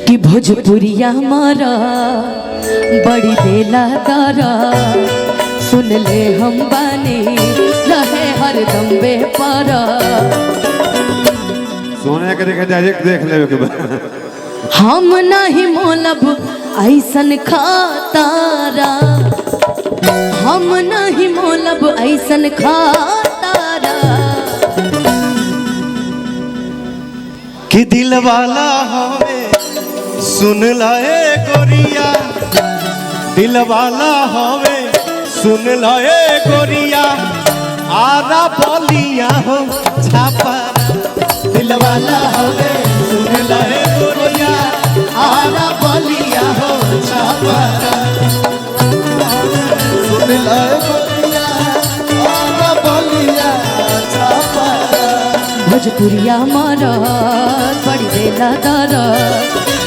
कि भोजपुरिया मारा बड़ी बेला तारा सुन ले हम बानी रहे हर दम्बे पारा। सोने के देखे डायरेक्ट देख ले के हम नहीं मोलब ऐसन खातारा, हम नहीं मोलब ऐसन खातारा। कि दिल वाला हमें सुन लाए गोरिया, दिल वाला हमें सुन लाए गोरिया, आरा बोलिया हो छापा। दिल वाला हमें सुन लाए गोरिया, आरा बोलिया हो छापा। सुन लाए गोरिया, आरा बोलिया छापा। भोजपुरिया मारा बड़ी बेला तारा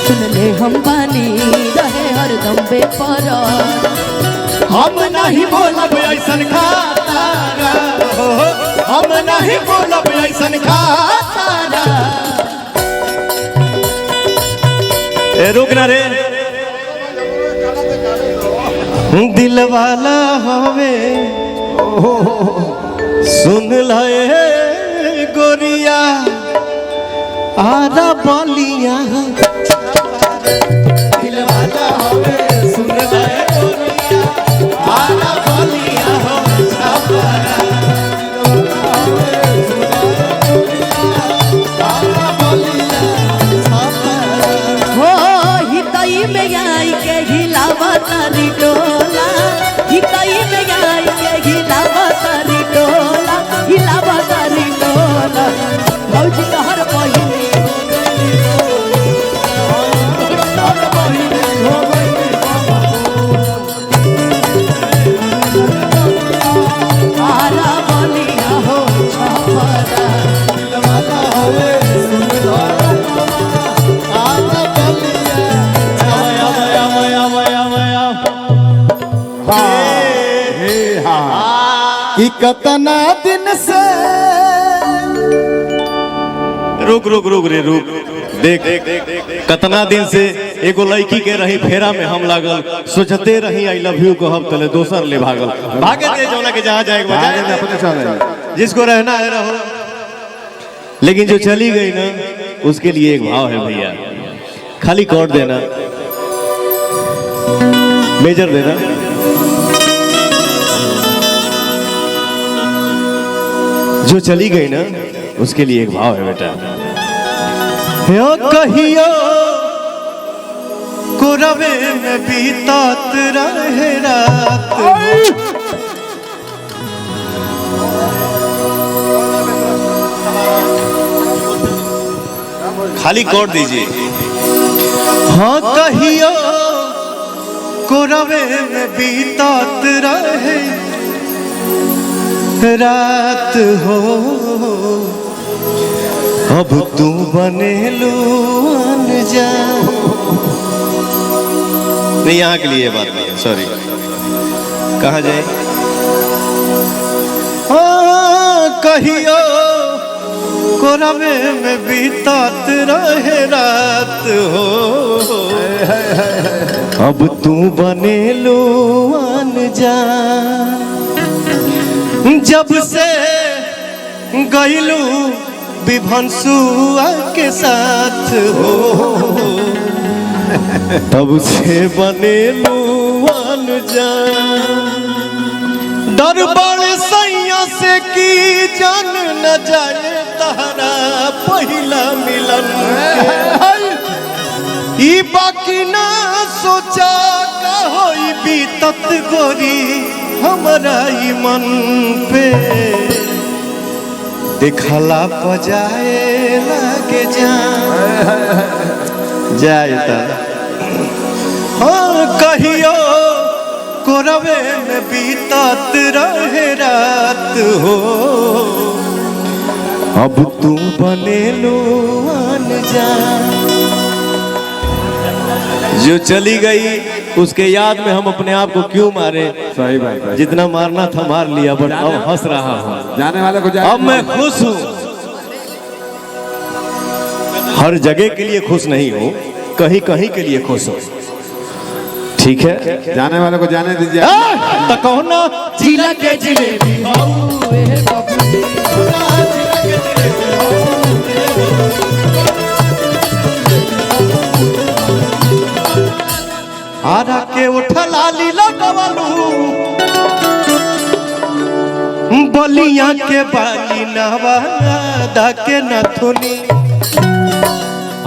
सुन ले हम बानी रहे हर दम्बे पारा। हम नहीं बोलब ऐसन खातारा, हम नहीं बोलब ऐसन खातारा। ए रुक ना रे, दिल वाला हवे सुन लाए गोरिया, आधा बालिया। दिल वाला हवे सुन लाए गोरिया, आधा बालिया हो छापरा। आधा बालिया छापरा। हो हितई में आई के हिलावा तारी डोला, हितई में आई के हिलावा तारी डोला, हिलावा तारी डोला। भौजी कहर पहिने आरा बलिया हो छपरा। कि कतना दिन से रुक रुक रुक रे रुक, देख कतना दिन से एगो लड़की के रही फेरा में हम लागल, सोचते रही आई लव यू को हम तले दोसर ले भागल। भागे दे जौना के जहाँ जाए अपने चले जिसको रहना है रहो, लेकिन जो चली गई ना उसके लिए एक भाव है भैया। खाली कॉर्ड देना, मेजर देना। जो चली गई ना उसके लिए एक भाव है बेटा। यो कहियो कुरवे में बीतात रहे रात, खाली कोड दीजिए। हाँ कहियो कुरवे में बीतात रहे रात हो, अब तू बनेलू अनजान। नहीं यहाँ के लिए बात नहीं है, सॉरी। कहाँ जाए? हाँ कहियो कोरवे में बीतात रहे रात हो, अब तू बनेलू अनजान। जब से गईलू विभंसुआ के साथ हो, तब से बनेलू अनजान। डर बड़े सैया से की जान न जाए तारा पहिला मिलन ई बाकी ना सोचा का होई बीतत गोरी हमरा ई मन पे। देखला पजाए लागे जाए हाँ कहियो कोरवे में बीतात रहे रात हो, अब तू बनेलू अनजान। जो चली गई उसके याद में हम अपने आप को क्यों मारे? सही बात है। जितना मारना था मार लिया, बट अब हंस रहा हूँ। जाने वाले को अब मैं खुश हूँ। हर जगह के लिए खुश नहीं हूँ, कहीं कहीं के लिए खुश हो। ठीक है, जाने वाले को जाने दीजिए। तो कहो ना जिला के जिलेबी हऊ ए बबुनी आरा के उठला लीला गवलू बलिया के बाली नवादा के नथुनी।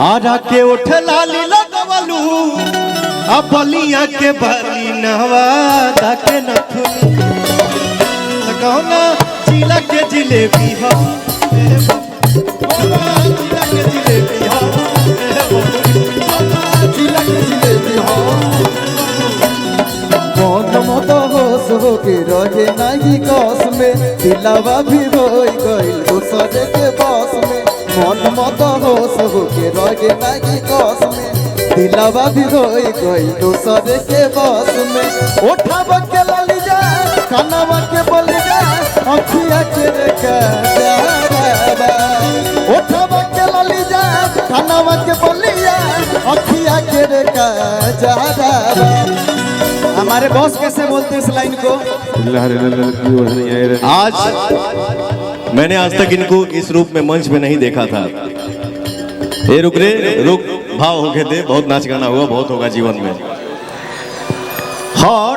आरा के उठला लीला गवलू बलिया के बाली नवादा के नथुनी। कहो ना जिला के जिलेबी हो जिला के जिलेबी हो जिला के जिलेबी हो। मन मत होश होके रहे नहीं कस में दिलावा भी रोई गइल दूसरे के बस में। मन मत होश होके रहे नहीं कस में दिलावा भी रोई गइल दूसरे के बस में। उठावा के लली जा कानावा के बोली जा अखिया के रे का जावा। उठावा के लली जा कानावा के बोली जा अखिया के रे का जावा। हमारे बॉस कैसे बोलते हैं इस लाइन को? आज मैंने आज तक इनको इस रूप में मंच में नहीं देखा था। ये रुक रे रुक, भाव होके दे, बहुत नाच गाना हुआ, बहुत होगा जीवन में। हाँ